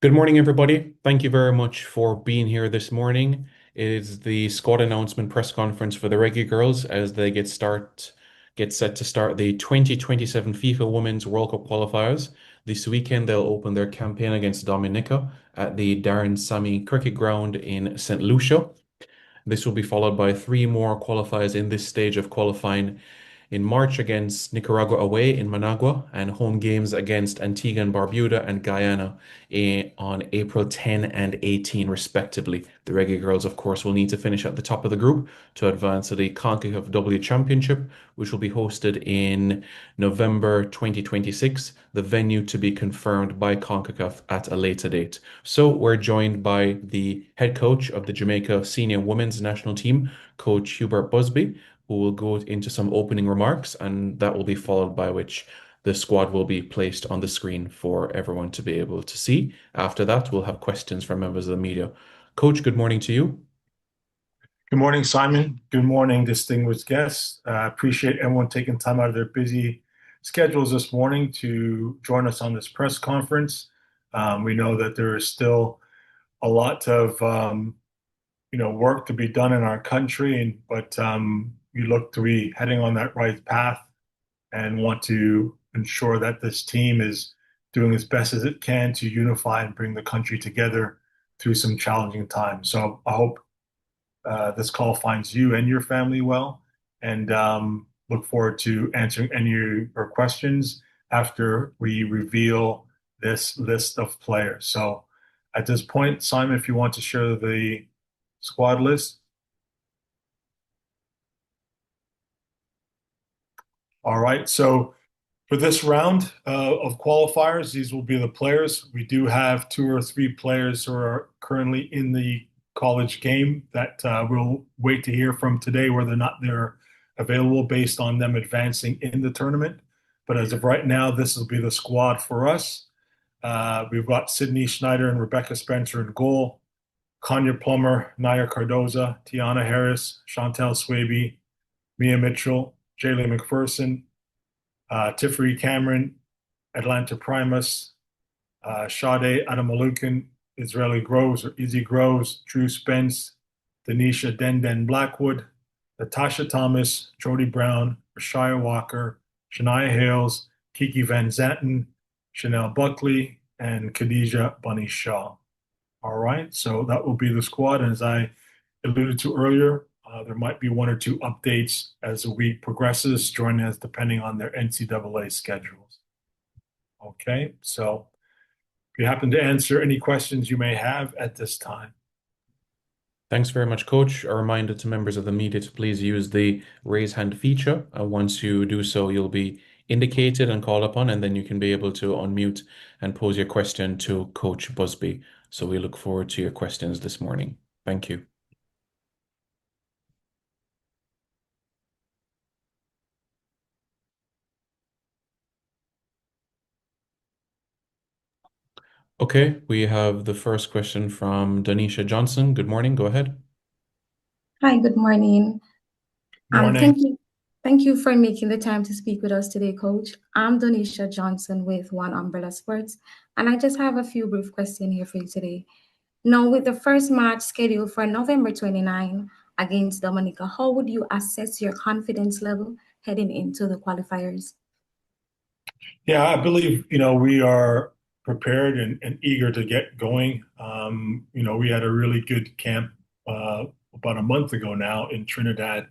Good morning, everybody. Thank you very much for being here this morning. It is the squad announcement press conference for the Reggae girls as they get set to start the 2027 FIFA Women's World Cup qualifiers. This weekend, they'll open their campaign against Dominica at the Darren Sammy Cricket Ground in St. Lucia. This will be followed by three more qualifiers in this stage of qualifying in March against Nicaragua away in Managua and home games against Antigua and Barbuda and Guyana on April 10 and 18, respectively. The Reggae girls, of course, will need to finish at the top of the group to advance to the CONCACAF W Championship, which will be hosted in November 2026, the venue to be confirmed by CONCACAF at a later date. So we're joined by the head coach of the Jamaica senior women's national team, Coach Hubert Busby, who will go into some opening remarks, and that will be followed by which the squad will be placed on the screen for everyone to be able to see. After that, we'll have questions from members of the media. Coach, good morning to you. Good morning, Simon. Good morning, distinguished guests. Appreciate everyone taking time out of their busy schedules this morning to join us on this press conference. We know that there is still a lot of work to be done in our country, but we look to be heading on that right path and want to ensure that this team is doing as best as it can to unify and bring the country together through some challenging times. So I hope this call finds you and your family well, and look forward to answering any of your questions after we reveal this list of players. So at this point, Simon, if you want to share the squad list. All right. So for this round of qualifiers, these will be the players. We do have two or three players who are currently in the college game that we'll wait to hear from today whether or not they're available based on them advancing in the tournament. But as of right now, this will be the squad for us. We've got Sydney Schneider and Rebecca Spencer in goal, Konya Plummer, Naya Cardoza, Tiana Harris, Chantel Swaby, Mia Mitchell, Jaylee McPherson, Tiffany Cameron, Atlanta Primus, Sade Adamalukan, Israeli Groves or Izzy Groves, Drew Spence, Denisha Denden Blackwood, Natasha Thomas, Jody Brown, Rashaya Walker, Shania Hales, Kiki Van Zanten, Chanel Buckley, and Khadija Bunny Shaw. All right, so that will be the squad. And as I alluded to earlier, there might be one or two updates as the week progresses, joining us depending on their NCAA schedules. Okay, so if you happen to answer any questions you may have at this time. Thanks very much, Coach. A reminder to members of the media to please use the raise hand feature. Once you do so, you'll be indicated and called upon, and then you can be able to unmute and pose your question to Coach Busby. So we look forward to your questions this morning. Thank you. Okay, we have the first question from Donisha Johnson. Good morning. Go ahead. Hi, good morning. Um, Morning. thank you, thank you for making the time to speak with us today, Coach. I'm Donisha Johnson with One Umbrella Sports, and I just have a few brief questions here for you today. Now, with the first match scheduled for November 29 against Dominica, how would you assess your confidence level heading into the qualifiers? Yeah, I believe, we are prepared and eager to get going. We had a really good camp about a month ago now in Trinidad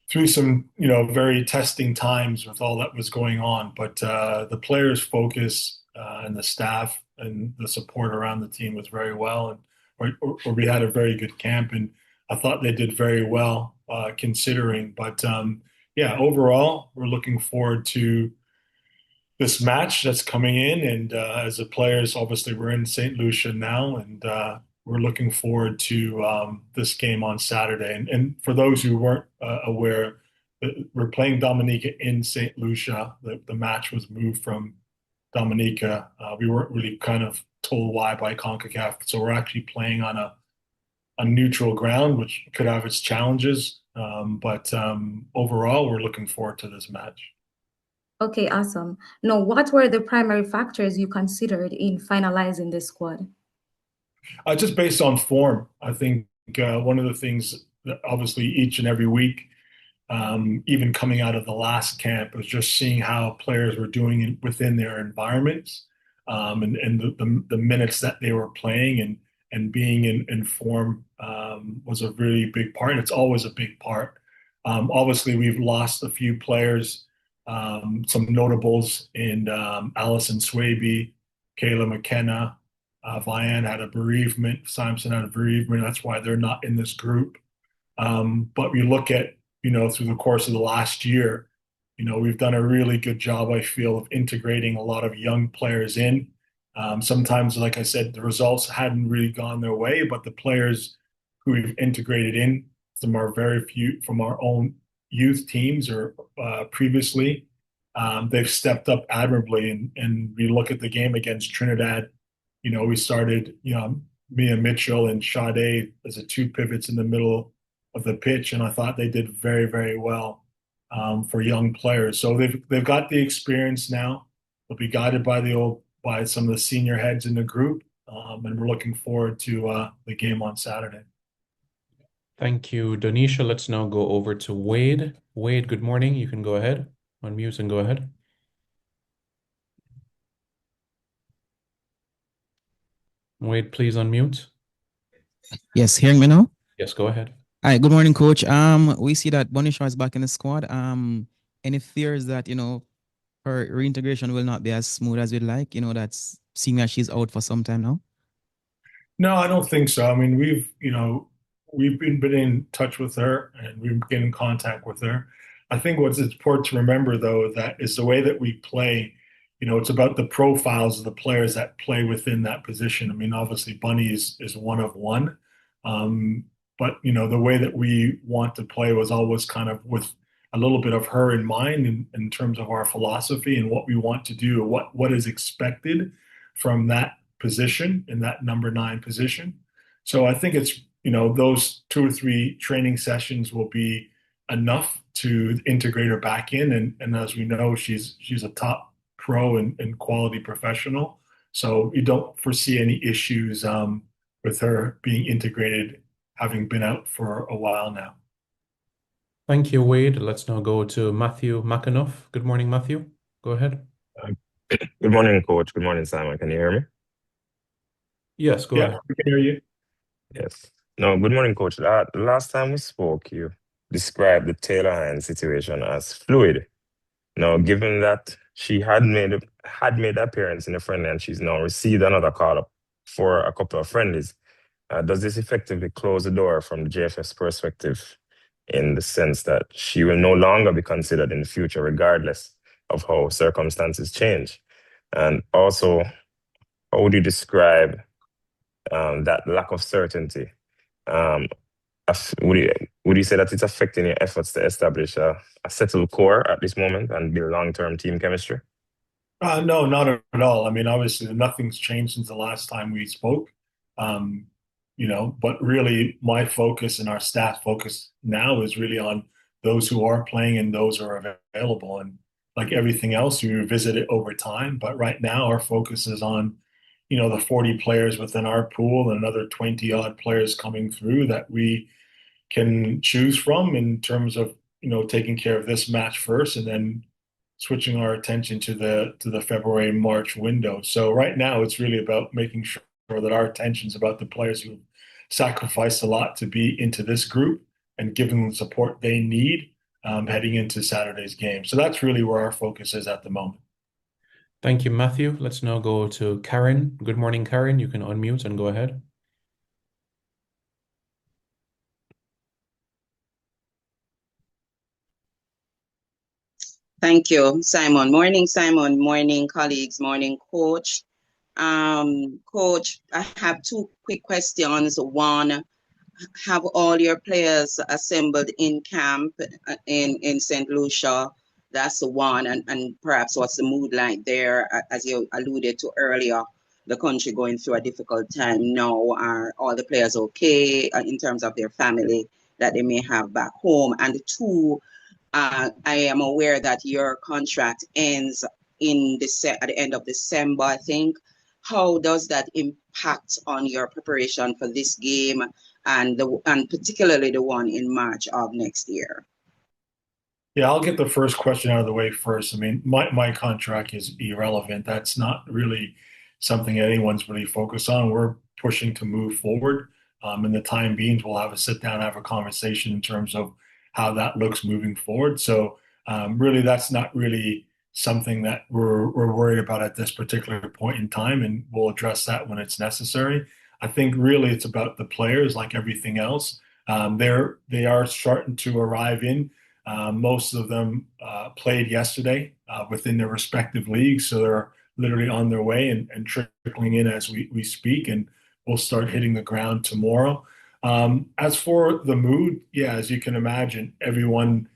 through some, very testing times with all that was going on. But the players' focus and the staff and the support around the team was very well. And we had a very good camp, and I thought they did very well considering. But yeah, overall, we're looking forward to this match that's coming in. And as the players, obviously, we're in St. Lucia now, and we're looking forward to this game on Saturday. And for those who weren't aware, we're playing Dominica in St. Lucia. The match was moved from Dominica. We weren't really kind of told why by CONCACAF. So we're actually playing on a neutral ground, which could have its challenges. But overall, we're looking forward to this match. Okay, awesome. Now, what were the primary factors you considered in finalizing the squad? Just based on form, I think one of the things that obviously each and every week, even coming out of the last camp, was just seeing how players were doing within their environments, and the minutes that they were playing and being in form was a really big part. And it's always a big part. Obviously, we've lost a few players, some notables in Allison Swaby, Kayla McKenna. Vian had a bereavement. Simpson had a bereavement. That's why they're not in this group. But we look at, through the course of the last year, we've done a really good job, I feel, of integrating a lot of young players in. Sometimes, like I said, the results hadn't really gone their way, but the players who we've integrated in from our own youth teams or previously, they've stepped up admirably. And we look at the game against Trinidad. We started, Mia Mitchell and Sade as the two pivots in the middle of the pitch, and I thought they did very, very well for young players. So they've got the experience now. They'll be guided by some of the senior heads in the group, and we're looking forward to the game on Saturday. Thank you, Donisha. Let's now go over to Wade. Wade, good morning. You can go ahead, unmute and go ahead. Wade, please unmute. Yes, hearing me now? Yes, go ahead. Hi, good morning, coach. We see that Bonishaw is back in the squad. Any fears that, her reintegration will not be as smooth as we'd like? That's seeing as she's out for some time now. No, I don't think so. I mean, we've been in touch with her and we've been in contact with her. I think what's important to remember, though, that is the way that we play. It's about the profiles of the players that play within that position. I mean, obviously, Bunny is one of one. But the way that we want to play was always kind of with a little bit of her in mind in terms of our philosophy and what we want to do, what is expected from that position in that number 9 position. So I think it's those 2 or 3 training sessions will be enough to integrate her back in. And as we know, she's a top pro and quality professional. So we don't foresee any issues with her being integrated, having been out for a while now. Thank you, Wade. Let's now go to Matthew McAnuff. Good morning, Matthew. Go ahead. Good morning, coach. Good morning, Simon. Can you hear me? Yes, go ahead. We can hear you. Yes. No, good morning, coach. The last time we spoke, you described the Taylor Hines situation as fluid. Now, given that she had made an appearance in a friendly and she's now received another call up for a couple of friendlies, does this effectively close the door from the JFS perspective in the sense that she will no longer be considered in the future, regardless of how circumstances change? And also, how would you describe that lack of certainty? Would you say that it's affecting your efforts to establish a settled core at this moment and build long-term team chemistry? No, not at all. I mean, obviously, nothing's changed since the last time we spoke. But really, my focus and our staff focus now is really on those who are playing and those who are available. And like everything else, we revisit it over time. But right now, our focus is on, the 40 players within our pool and another 20 odd players coming through that we can choose from in terms of, taking care of this match first and then switching our attention to the February, March window. So right now, it's really about making sure that our attention is about the players who sacrificed a lot to be into this group and giving them the support they need heading into Saturday's game. So that's really where our focus is at the moment. Thank you, Matthew. Let's now go to Karen. Good morning, Karen. You can unmute and go ahead. Thank you, Simon. Morning, Simon. Morning, colleagues. Morning, coach. Coach, I have 2 quick questions. One, have all your players assembled in camp in St. Lucia? That's the one. And perhaps what's the mood like there, as you alluded to earlier, the country going through a difficult time now. Are all the players okay in terms of their family that they may have back home? And 2, I am aware that your contract ends at the end of December, I think. How does that impact on your preparation for this game and particularly the one in March of next year? Yeah, I'll get the first question out of the way first. I mean, my contract is irrelevant. That's not really something anyone's really focused on. We're pushing to move forward. In the time being, we'll have a sit down, have a conversation in terms of how that looks moving forward. So really, that's not really something that we're worried about at this particular point in time, and we'll address that when it's necessary. I think really it's about the players, like everything else. They are starting to arrive in. Most of them played yesterday within their respective leagues, so they're literally on their way and trickling in as we speak, and we'll start hitting the ground tomorrow. As for the mood, yeah, as you can imagine, everyone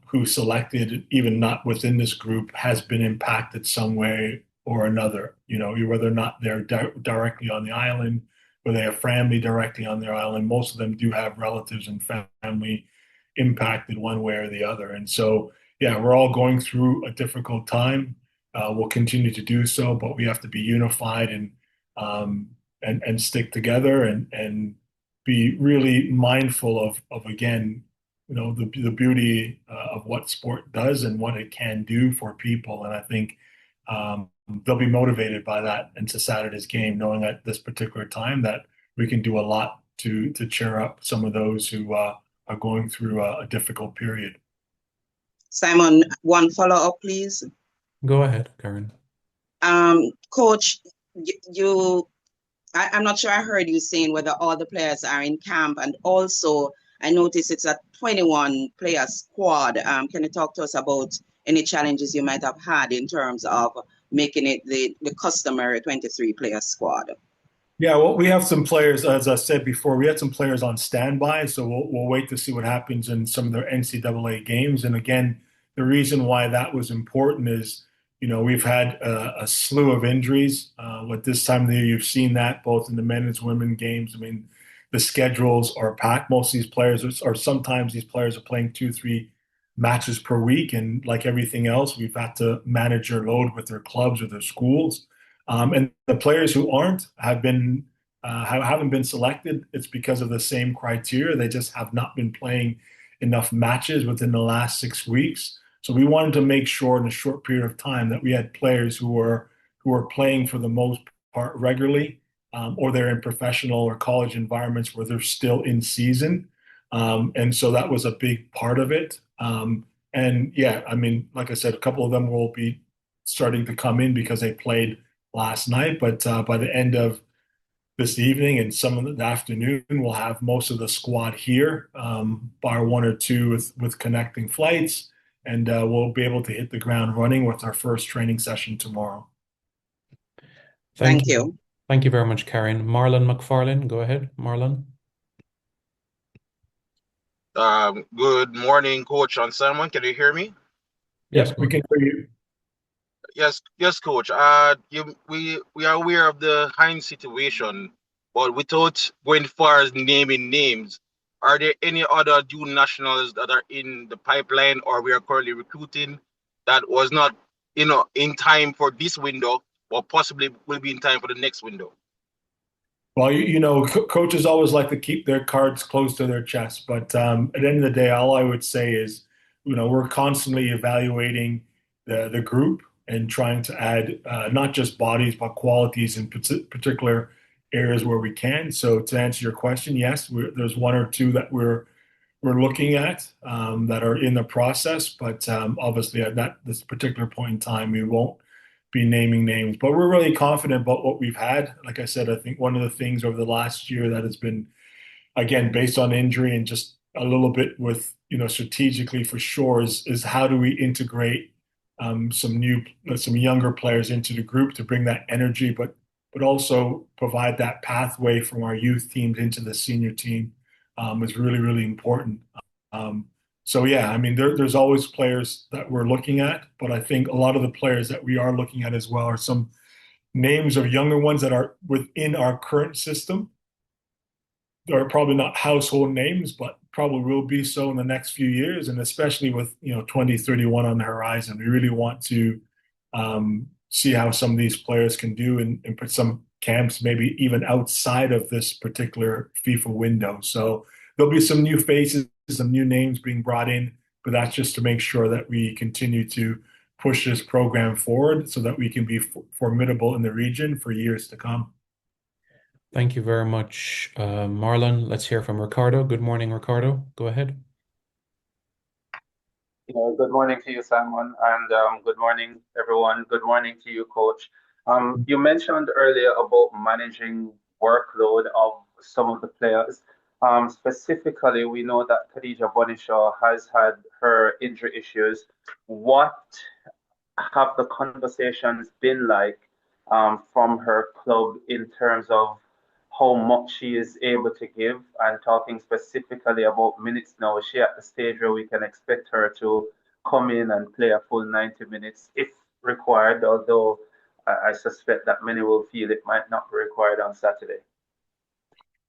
who selected, even not within this group, has been impacted some way or another. You know, whether or not they're directly on the island, or they have family directly on their island. Most of them do have relatives and family impacted one way or the other. And so, yeah, we're all going through a difficult time. We'll continue to do so, but we have to be unified and stick together and be really mindful of again, you know, the beauty of what sport does and what it can do for people. And I think they'll be motivated by that into Saturday's game, knowing at this particular time that we can do a lot to cheer up some of those who are going through a difficult period. Simon, one follow-up, please. Go ahead, Karen. Coach, I'm not sure I heard you saying whether all the players are in camp, and also I noticed it's a 21-player squad. Can you talk to us about any challenges you might have had in terms of making it the customary 23-player squad? Yeah, well, we have some players, as I said before, we had some players on standby, so we'll wait to see what happens in some of their NCAA games. And again, the reason why that was important is, you know, we've had a slew of injuries. At this time of the year, you've seen that both in the men and women games. I mean, the schedules are packed. Most of these players or sometimes these players are playing 2, 3 matches per week. And like everything else, we've had to manage their load with their clubs or their schools. And the players who aren't haven't been selected. It's because of the same criteria. They just have not been playing enough matches within the last 6 weeks. So we wanted to make sure in a short period of time that we had players who were playing for the most part regularly, or they're in professional or college environments where they're still in season. And so that was a big part of it. And yeah, I mean, like I said, a couple of them will be starting to come in because they played last night, but by the end of this evening and some of the afternoon, we'll have most of the squad here, bar one or two with connecting flights, and we'll be able to hit the ground running with our first training session tomorrow. Thank you. Thank you very much, Karen. Marlon McFarlane, go ahead, Marlon. Good morning, Coach and Simon. Can you hear me? Yes, we can hear you. Yes, Coach. We are aware of the Heinz situation, but without going far as naming names, are there any other dual nationals that are in the pipeline or we are currently recruiting that was not, in time for this window, or possibly will be in time for the next window? Well, coaches always like to keep their cards close to their chest, but at the end of the day, all I would say is, we're constantly evaluating the group and trying to add not just bodies but qualities in particular areas where we can. So to answer your question, yes, there's one or two that we're looking at that are in the process, but obviously at this particular point in time, we won't be naming names. But we're really confident about what we've had. Like I said, I think one of the things over the last year that has been, again, based on injury and just a little bit with, strategically for sure is how do we integrate some younger players into the group to bring that energy, but also provide that pathway from our youth teams into the senior team is really, really important. So yeah, I mean, there's always players that we're looking at, but I think a lot of the players that we are looking at as well are some names of younger ones that are within our current system. They're probably not household names, but probably will be so in the next few years, and especially with 2031 on the horizon, we really want to see how some of these players can do and put some camps maybe even outside of this particular FIFA window. So there'll be some new faces, some new names being brought in, but that's just to make sure that we continue to push this program forward so that we can be formidable in the region for years to come. Thank you very much, Marlon. Let's hear from Ricardo. Good morning, Ricardo. Go ahead. Good morning to you, Simon, and good morning, everyone. Good morning to you, Coach. You mentioned earlier about managing workload of some of the players. Specifically, we know that Khadija Bonishaw has had her injury issues. What have the conversations been like from her club in terms of how much she is able to give, and talking specifically about minutes now? Is she at the stage where we can expect her to come in and play a full 90 minutes if required, although I suspect that many will feel it might not be required on Saturday?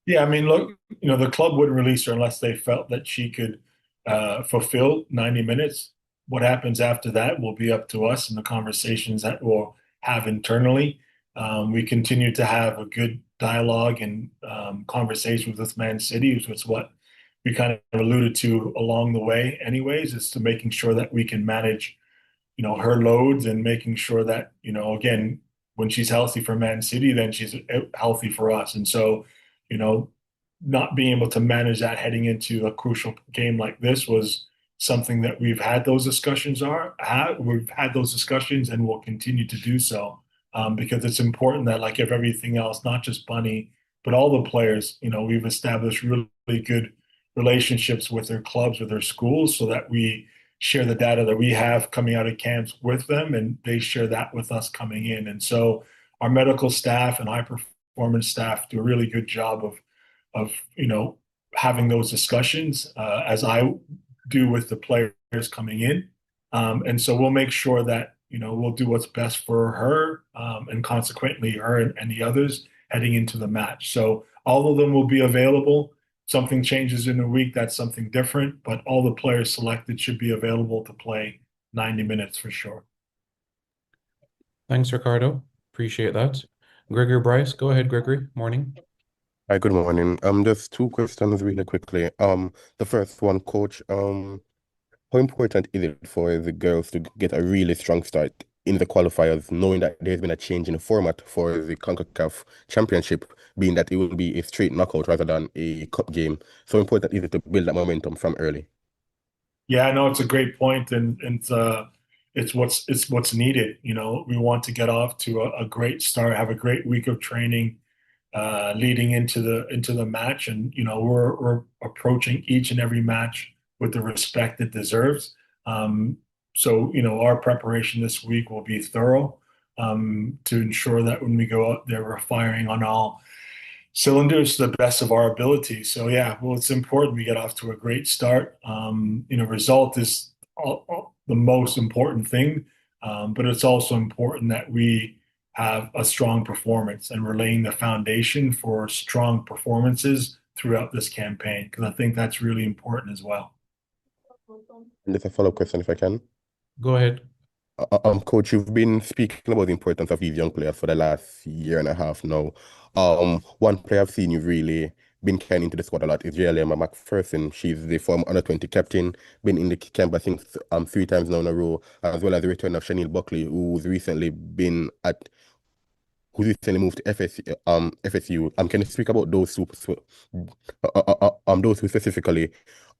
Yeah, I mean, look, the club wouldn't release her unless they felt that she could fulfill 90 minutes. What happens after that will be up to us and the conversations that we'll have internally. We continue to have a good dialogue and conversations with Man City, which was what we kind of alluded to along the way anyways, is to making sure that we can manage, her loads and making sure that, again, when she's healthy for Man City, then she's healthy for us. And so, not being able to manage that heading into a crucial game like this was something that we've had those discussions and we'll continue to do so. Because it's important that, like if everything else, not just Bunny, but all the players, we've established really good relationships with their clubs, with their schools, so that we share the data that we have coming out of camps with them, and they share that with us coming in. And so our medical staff and high performance staff do a really good job of having those discussions, as I do with the players coming in. And so we'll make sure that we'll do what's best for her, and consequently her and the others heading into the match. So all of them will be available. Something changes in a week, that's something different, but all the players selected should be available to play 90 minutes for sure. Thanks, Ricardo. Appreciate that. Gregory Bryce, go ahead, Gregory. Morning. Hi, good morning. Just two questions really quickly. The first one, Coach, how important is it for the girls to get a really strong start in the qualifiers, knowing that there's been a change in the format for the CONCACAF Championship, being that it will be a straight knockout rather than a cup game? So important is it to build that momentum from early? Yeah, I know it's a great point, and it's what's needed. We want to get off to a great start, have a great week of training, leading into the match, and we're approaching each and every match with the respect it deserves. So our preparation this week will be thorough, to ensure that when we go out there, we're firing on all cylinders to the best of our ability. So yeah, well, it's important we get off to a great start. Result is the most important thing, but it's also important that we have a strong performance, and we're laying the foundation for strong performances throughout this campaign, because I think that's really important as well. And there's a follow-up question, if I can. Go ahead. Coach, you've been speaking about the importance of these young players for the last year and a half now. One player I've seen you've really been carrying into the squad a lot is Emma McPherson. She's the former under-20 captain, been in the camp, I think, 3 times now in a row, as well as the return of Shaniel Buckley, who's recently moved to FSU. Can you speak about those two, those two specifically,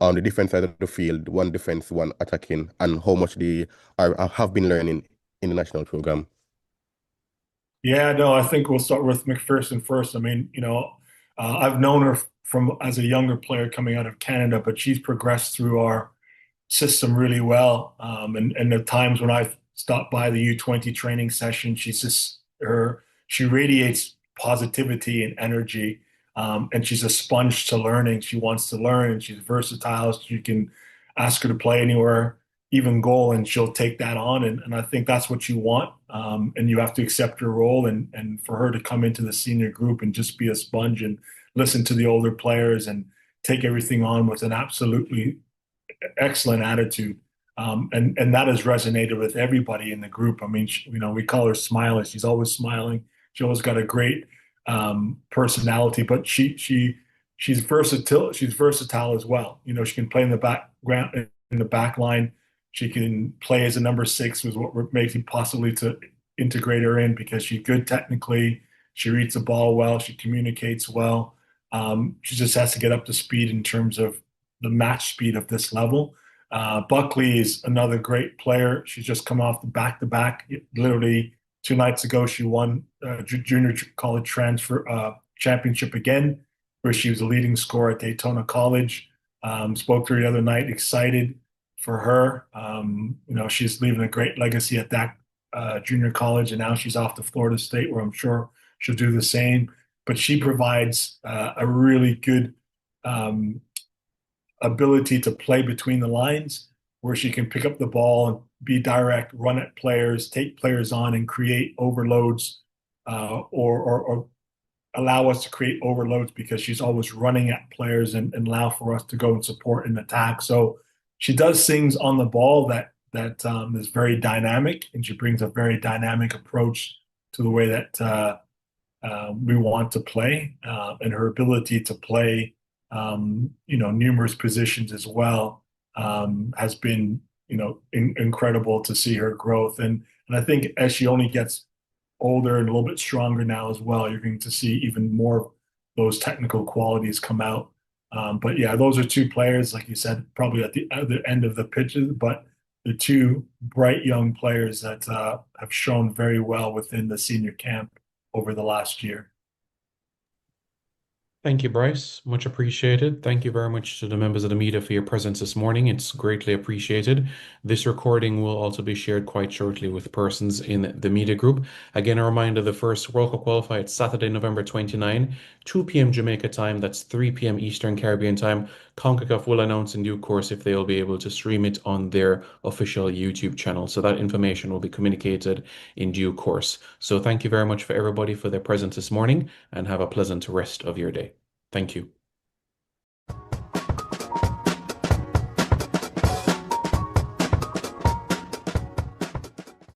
on the defense side of the field, one defense, one attacking, and how much they have been learning in the national program? Yeah, no, I think we'll start with McPherson first. I mean, I've known her from as a younger player coming out of Canada, but she's progressed through our system really well. And the times when I've stopped by the U20 training session, she radiates positivity and energy. And she's a sponge to learning. She wants to learn, and she's versatile. You can ask her to play anywhere, even goal, and she'll take that on. And I think that's what you want. And you have to accept your role, and for her to come into the senior group and just be a sponge and listen to the older players and take everything on with an absolutely excellent attitude. And that has resonated with everybody in the group. I mean, we call her Smiler. She's always smiling. She always got a great personality, but she's versatile. She's versatile as well. She can play in the background, in the back line. She can play as a number 6, was what we're making possibly to integrate her in, because she's good technically. She reads the ball well. She communicates well. She just has to get up to speed in terms of the match speed of this level. Buckley is another great player. She's just come off the back-to-back. Literally 2 nights ago, she won junior college transfer championship again, where she was the leading scorer at Daytona College. Spoke to her the other night, excited for her. She's leaving a great legacy at that junior college, and now she's off to Florida State, where I'm sure she'll do the same. But she provides a really good ability to play between the lines, where she can pick up the ball and be direct, run at players, take players on, and create overloads, or allow us to create overloads, because she's always running at players and allow for us to go and support and attack. So she does things on the ball that is very dynamic, and she brings a very dynamic approach to the way that we want to play, and her ability to play numerous positions as well, has been, incredible to see her growth. And I think as she only gets older and a little bit stronger now as well, you're going to see even more of those technical qualities come out. But yeah, those are 2 players, like you said, probably at the other end of the pitches, but the 2 bright young players that have shown very well within the senior camp over the last year. Thank you, Bryce. Much appreciated. Thank you very much to the members of the media for your presence this morning. It's greatly appreciated. This recording will also be shared quite shortly with persons in the media group. Again, a reminder, the first World Cup qualifier, it's Saturday, November 29, 2 p.m. Jamaica time. That's 3 p.m. Eastern Caribbean time. CONCACAF will announce in due course if they will be able to stream it on their official YouTube channel. So that information will be communicated in due course. So thank you very much for everybody for their presence this morning, and have a pleasant rest of your day. Thank you.